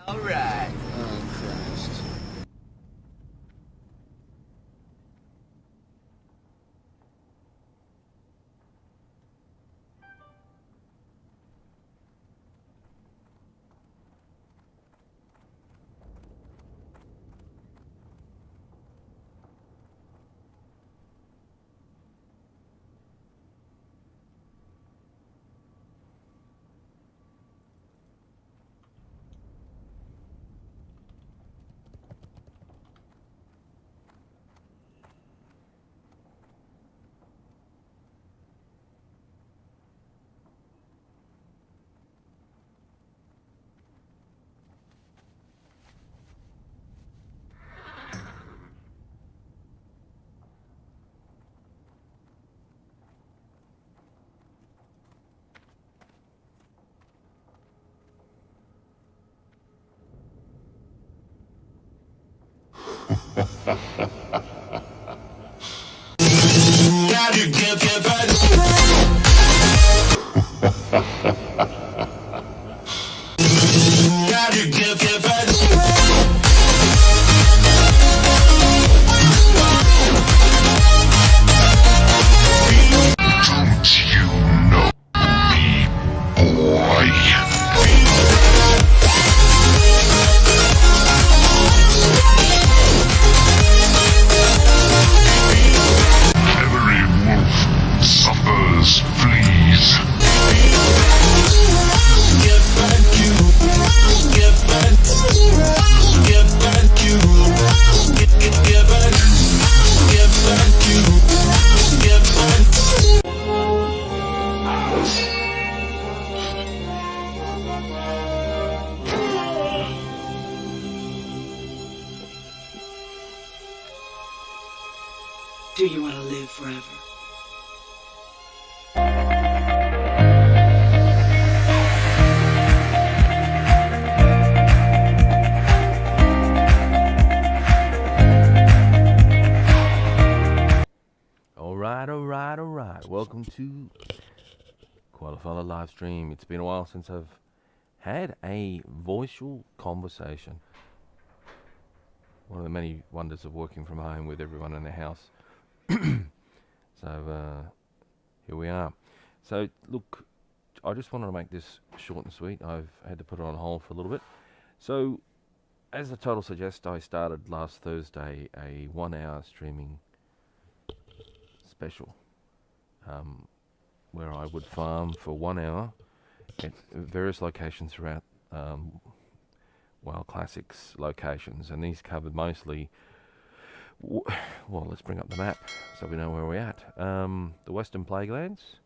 Alright. Oh, Christ. Every wolf suffers fleas. Get back you. Get back. Get back you. Get back. Get back you. Get back. Do you want to live forever? Alright. Welcome to Qualifier live stream. It's been a while since I've had a voiceful conversation. One of the many wonders of working from home with everyone in the house. So here we are. So look, I just wanted to make this short and sweet. I've had to put it on hold for a little bit. So as the title suggests, I started last Thursday a 1 hour streaming special where I would farm for 1 hour at various locations throughout Wild Classics locations, and these covered mostly well, let's bring up the map so we know where we're at. The Western Plaguelands.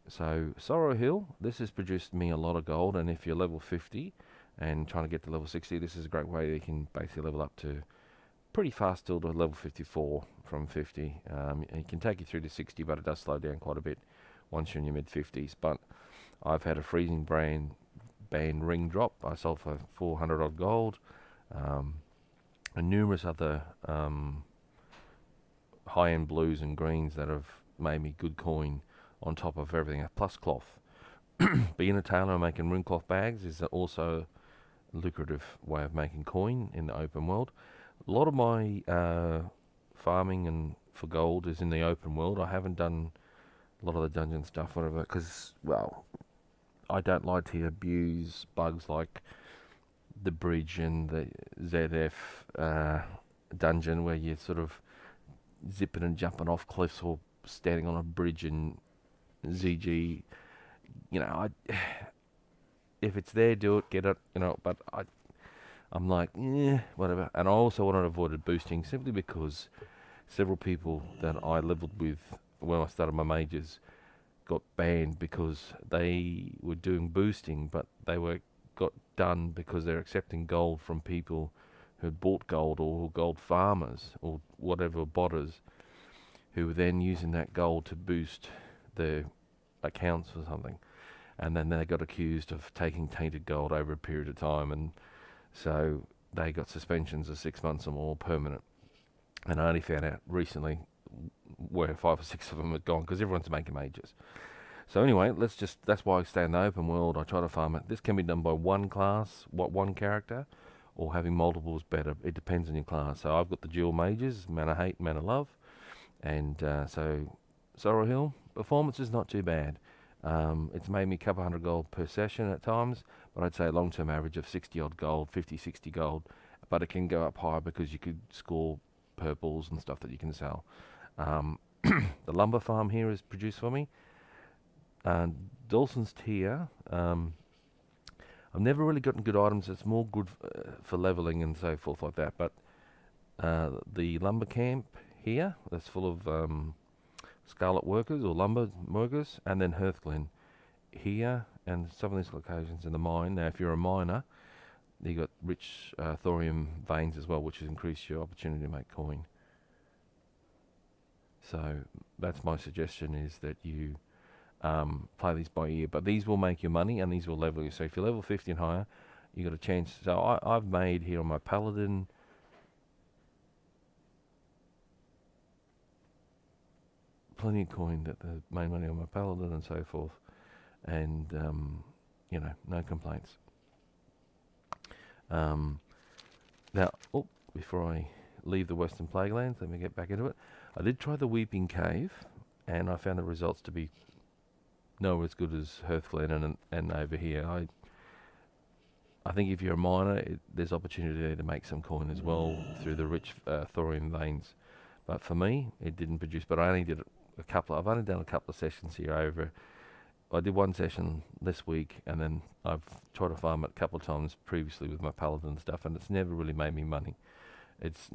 So Sorrow Hill, this has produced me a lot of gold, and if you're level 50 and trying to get to level 60, this is a great way that you can basically level up to pretty fast still to level 54 from 50. It can take you through to 60, but it does slow down quite a bit once you're in your mid 50s. But I've had a freezing band ring drop. I sold for 400 odd gold, and numerous other high-end blues and greens that have made me good coin on top of everything, plus cloth. Being a tailor and making ring cloth bags is also a lucrative way of making coin in the open world. A lot of my farming and for gold is in the open world. I haven't done a lot of the dungeon stuff, whatever, because, well, I don't like to abuse bugs like the bridge and the ZF dungeon where you're sort of zipping and jumping off cliffs or standing on a bridge in ZG. You know, if it's there, do it, get it, you know, but I'm like, whatever. And I also wanted to avoid boosting simply because several people that I leveled with when I started my majors got banned because they were doing boosting, but they got done because they're accepting gold from people who had bought gold or gold farmers or whatever botters who were then using that gold to boost their accounts or something. And then they got accused of taking tainted gold over a period of time, and so they got suspensions of 6 months or more, permanent. And I only found out recently where 5 or 6 of them had gone because everyone's making majors. So anyway, that's why I stay in the open world. I try to farm it. This can be done by one class, one character, or having multiple is better. It depends on your class. So I've got the dual mages, mana hate, mana love, and so Sorrow Hill performance is not too bad. It's made me a couple hundred gold per session at times, but I'd say a long-term average of 60 odd gold, 50, 60 gold. But it can go up higher because you could score purples and stuff that you can sell. The lumber farm here is produced for me. Dawson's Tier. I've never really gotten good items. It's more good for leveling and so forth like that. But the lumber camp here, that's full of scarlet workers or lumber workers, and then Hearthglen here, and some of these locations in the mine. Now, if you're a miner, you got rich thorium veins as well, which has increased your opportunity to make coin. So that's my suggestion, is that you play these by ear, but these will make your money and these will level you. So if you're level 50 and higher, you got a chance. So I've made here on my paladin plenty of coin that made money on my paladin and so forth, and you know, no complaints. Now, before I leave the Western Plaguelands, let me get back into it. I did try the Weeping Cave, and I found the results to be nowhere as good as Hearthglen and over here. I think if you're a miner, there's opportunity there to make some coin as well through the rich thorium veins. But for me, it didn't produce. But I only did I've only done a couple of sessions here over. I did one session this week, and then I've tried to farm it a couple of times previously with my paladin stuff, and it's never really made me money. It's,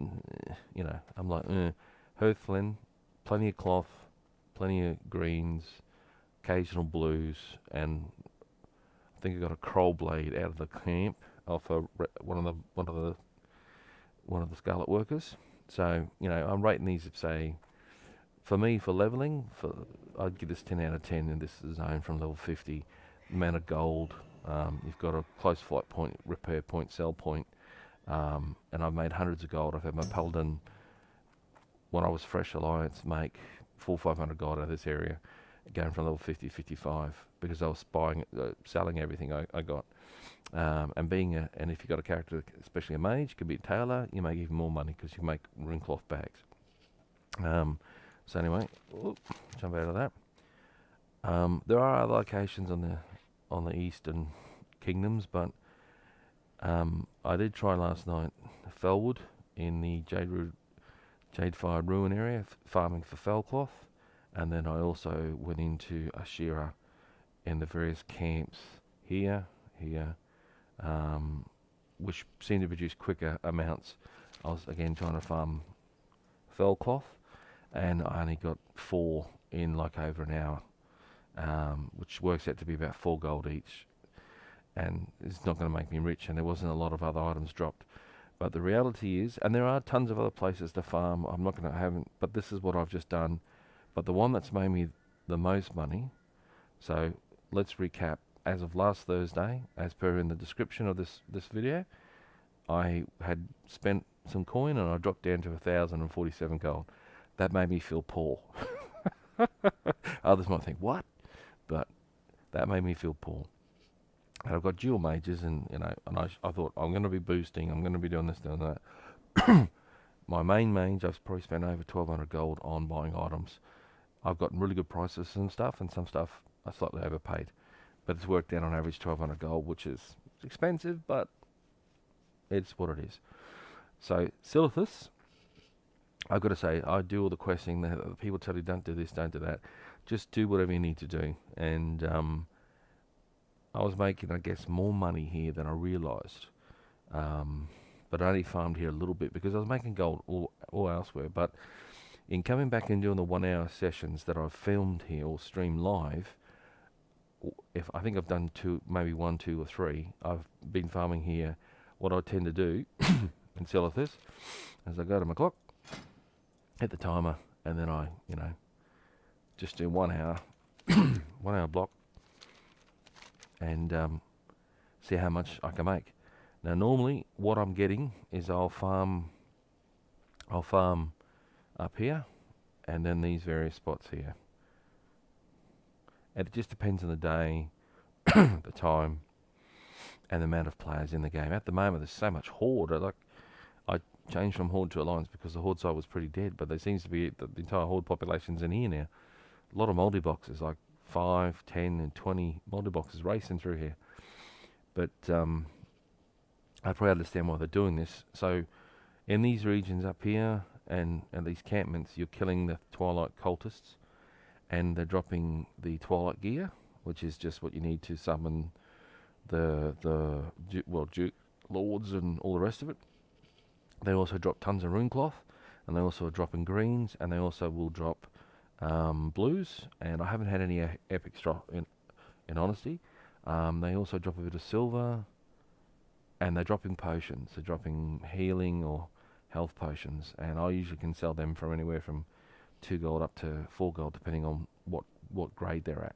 you know, I'm like, Hearthglen, plenty of cloth, plenty of greens, occasional blues, and I think I got a crow blade out of the camp off one of the scarlet workers. So, you know, I'm rating these, say, for me, for leveling, I'd give this 10 out of 10 in this zone from level 50. Amount of gold, you've got a close flight point, repair point, sell point, and I've made hundreds of gold. I've had my paladin, when I was Fresh Alliance, make 400-500 gold out of this area, going from level 50 to 55, because I was selling everything I got. And and if you've got a character, especially a mage, could be a tailor, you make even more money because you make rune cloth bags. So anyway, jump out of that. There are other locations on the eastern kingdoms, but I did try last night Felwood in the Jade-Fired Ruin area, farming for fell cloth, and then I also went into Ashira in the various camps here, which seemed to produce quicker amounts. I was again trying to farm fell cloth, and I only got 4 in like over an hour, which works out to be about 4 gold each, and it's not going to make me rich, and there wasn't a lot of other items dropped. But the reality is, and there are tons of other places to farm, I'm not going to but this is what I've just done. But the one that's made me the most money, so let's recap. As of last Thursday, as per in the description of this video, I had spent some coin and I dropped down to 1,047 gold. That made me feel poor. Others might think, what? But that made me feel poor. And I've got dual mages, and you know, and I thought I'm going to be boosting. I'm going to be doing this, doing that. My main mage, I've probably spent over 1,200 gold on buying items. I've gotten really good prices and stuff, and some stuff I slightly overpaid. But it's worked out on average 1,200 gold, which is expensive, but it's what it is. So Silithus, I've got to say, I do all the questing. The people tell you don't do this, don't do that. Just do whatever you need to do. And I was making, I guess, more money here than I realised. But I only farmed here a little bit because I was making gold all elsewhere. But in coming back and doing the 1 hour sessions that I've filmed here or streamed live, I think I've done 2, maybe 1, 2 or 3. I've been farming here. What I tend to do in Silithus is I go to my clock, hit the timer, and then I, you know, just do 1 hour, 1 hour block, and see how much I can make. Now normally what I'm getting is I'll farm up here, and then these various spots here. And it just depends on the day, the time, and the amount of players in the game. At the moment, there's so much horde. I changed from horde to alliance because the horde side was pretty dead, but there seems to be the entire horde population's in here now. A lot of multi-boxes, like 5, 10, and 20 multi-boxes racing through here. But I probably understand why they're doing this. So in these regions up here and these campments, you're killing the Twilight cultists, and they're dropping the Twilight gear, which is just what you need to summon the Duke Lords and all the rest of it. They also drop tons of rune cloth, and they also are dropping greens, and they also will drop blues. And I haven't had any epics drop in honesty. They also drop a bit of silver, and they're dropping potions. They're dropping healing or health potions, and I usually can sell them from anywhere from 2 gold up to 4 gold, depending on what grade they're at.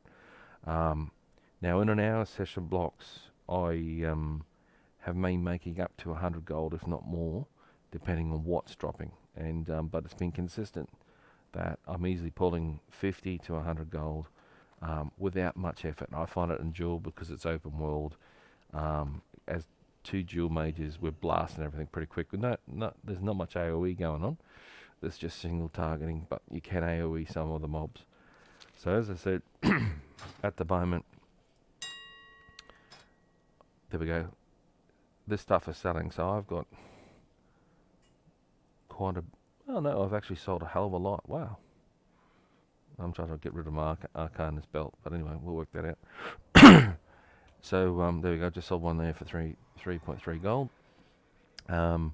Now, in an hour session blocks, I have been making up to 100 gold, if not more, depending on what's dropping. And but it's been consistent that I'm easily pulling 50 to 100 gold without much effort. And I find it enjoyable because it's open world. As 2 dual mages, we're blasting everything pretty quick. There's not much AoE going on. There's just single targeting, but you can AoE some of the mobs. So as I said, at the moment, there we go. This stuff is selling, so I've got quite a... Oh no, I've actually sold a hell of a lot. Wow. I'm trying to get rid of my Arcanus belt, but anyway, we'll work that out. So there we go, just sold one there for 3.3 gold. So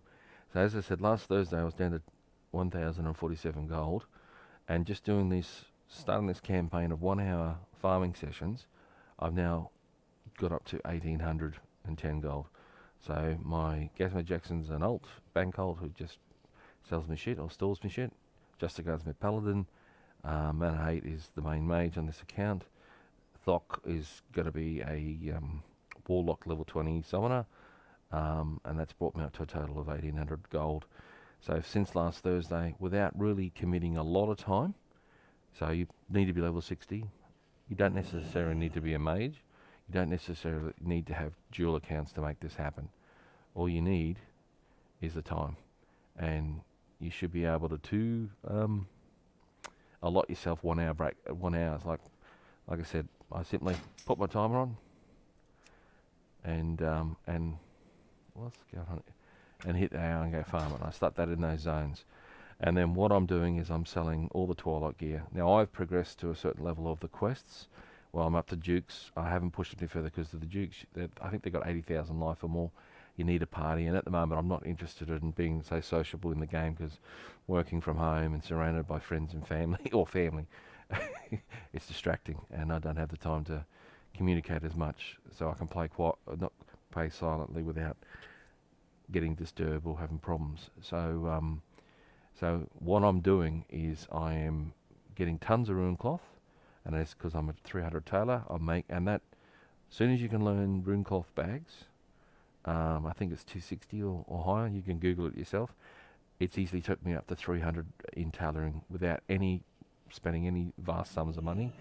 as I said, last Thursday I was down to 1,047 gold, and just doing this, starting this campaign of 1 hour farming sessions, I've now got up to 1,810 gold. So my Gasmo Jackson's an alt, bank alt, who just sells me shit or stores me shit. Just Guards my paladin. Mana 8 is the main mage on this account. Thok is going to be a warlock level 20 summoner, and that's brought me up to a total of 1,800 gold. So since last Thursday, without really committing a lot of time, so you need to be level 60. You don't necessarily need to be a mage. You don't necessarily need to have dual accounts to make this happen. All you need is the time, and you should be able to allot yourself 1 hour break. 1 hour is like I said, I simply put my timer on, and what's going on? And hit the hour and go farm it. I start that in those zones. And then what I'm doing is I'm selling all the Twilight gear. Now I've progressed to a certain level of the quests. Well, I'm up to Dukes. I haven't pushed it any further because of the Dukes. I think they've got 80,000 life or more. You need a party, and at the moment I'm not interested in being so sociable in the game because working from home and surrounded by friends and family, or family, it's distracting, and I don't have the time to communicate as much, so I can not play silently without getting disturbed or having problems. So what I'm doing is I am getting tons of rune cloth, and that's because I'm a 300 tailor. And that, as soon as you can learn rune cloth bags, I think it's 260 or higher. You can Google it yourself. It's easily took me up to 300 in tailoring without spending any vast sums of money,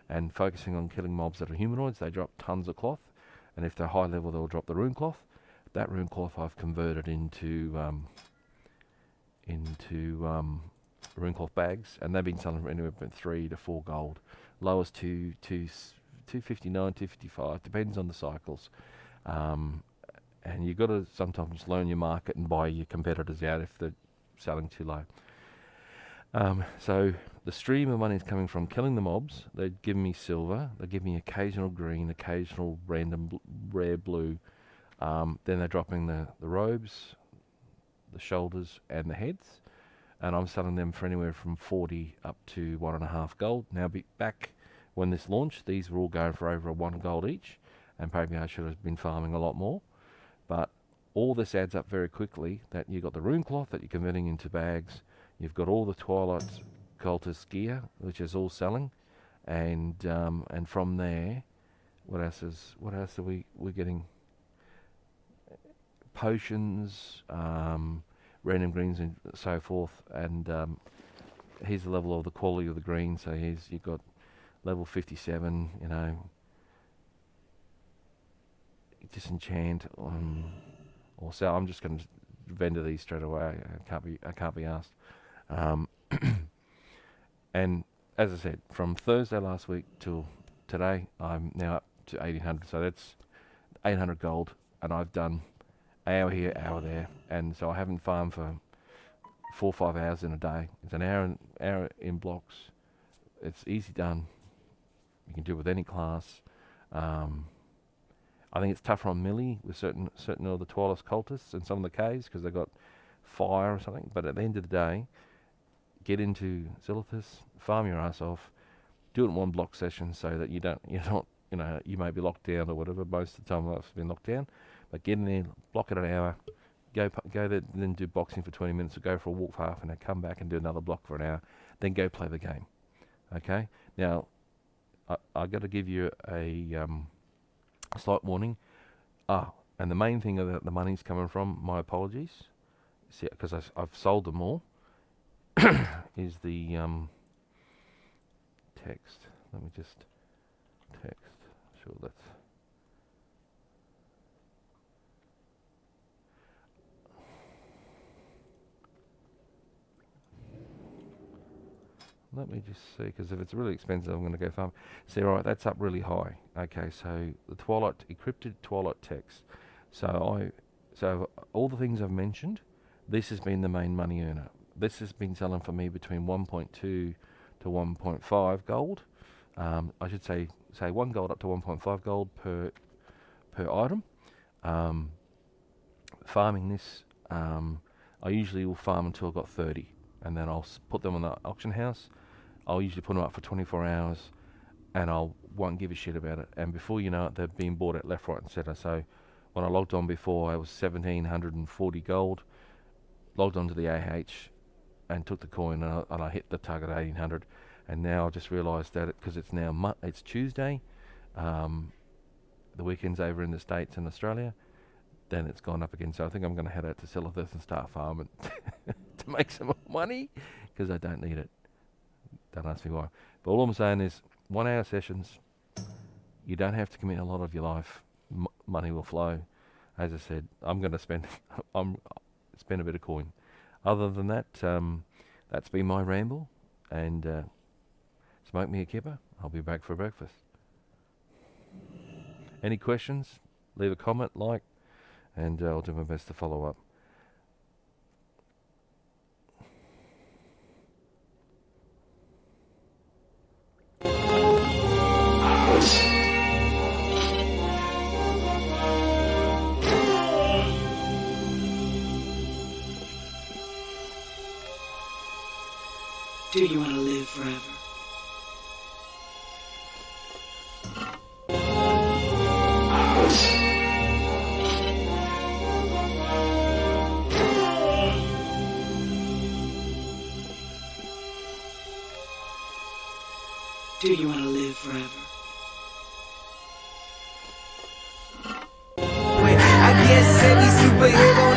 and focusing on killing mobs that are humanoids. They drop tons of cloth, and if they're high level, they'll drop the rune cloth. That rune cloth I've converted into rune cloth bags, and they've been selling for anywhere from 3 to 4 gold. Lowest to 259, 255, depends on the cycles. And you've got to sometimes learn your market and buy your competitors out if they're selling too low. So the stream of money is coming from killing the mobs. They give me silver. They give me occasional green, occasional random rare blue. Then they're dropping the robes, the shoulders, and the heads. And I'm selling them for anywhere from 40 up to 1.5 gold. Now, back when this launched, these were all going for over 1 gold each. And maybe I should have been farming a lot more. But all this adds up very quickly, that you've got the rune cloth that you're converting into bags. You've got all the Twilight cultist gear, which is all selling. And from there, what else are we're getting? Potions, random greens and so forth. And here's the level of the quality of the green. So you've got level 57, you know, disenchant or sell. I'm just going to vendor these straight away. I can't be asked. And as I said, from Thursday last week till today, I'm now up to 1800. So that's 800 gold, and I've done hour here, hour there, and so I haven't farmed for 4 or 5 hours in a day. It's an hour in blocks. It's easy done. You can do it with any class. I think it's tougher on Millie with certain of the Twilight cultists and some of the caves because they've got fire or something. But at the end of the day, get into Zilithus, farm your ass off, do it in one block session so that you're not, you know, you may be locked down or whatever. Most of the time I've been locked down, but get in there, block it an hour, go there, then do boxing for 20 minutes, or go for a walk for half an hour, come back and do another block for an hour, then go play the game. Okay. Now, I got to give you a slight warning. And the main thing that the money's coming from, my apologies, see, because I've sold them all, is the text. Let me just text. Sure, that's. Let me just see, because if it's really expensive, I'm going to go farm. See, right, that's up really high. Okay, so the Twilight, encrypted Twilight text. So all the things I've mentioned, this has been the main money earner. This has been selling for me between 1.2 to 1.5 gold. I should say 1 gold up to 1.5 gold per item. Farming this, I usually will farm until I've got 30, and then I'll put them on the auction house. I'll usually put them up for 24 hours, and I won't give a shit about it. And before you know it, they're being bought at left, right, and centre. So when I logged on before, I was 1,740 gold. Logged onto the AH and took the coin, and I hit the target at 1,800. And now I just realised that because it's now it's Tuesday, the weekend's over in the States and Australia, then it's gone up again. So I think I'm going to head out to Silithus and start farming to make some more money, because I don't need it. Don't ask me why. But all I'm saying is 1 hour sessions. You don't have to commit a lot of your life. Money will flow. As I said, I'm going to spend spend a bit of coin. Other than that, that's been my ramble. And smoke me a kipper. I'll be back for breakfast. Any questions? Leave a comment, like, and I'll do my best to follow up. Do you want to live forever? Do you want to live forever? I guess every superhero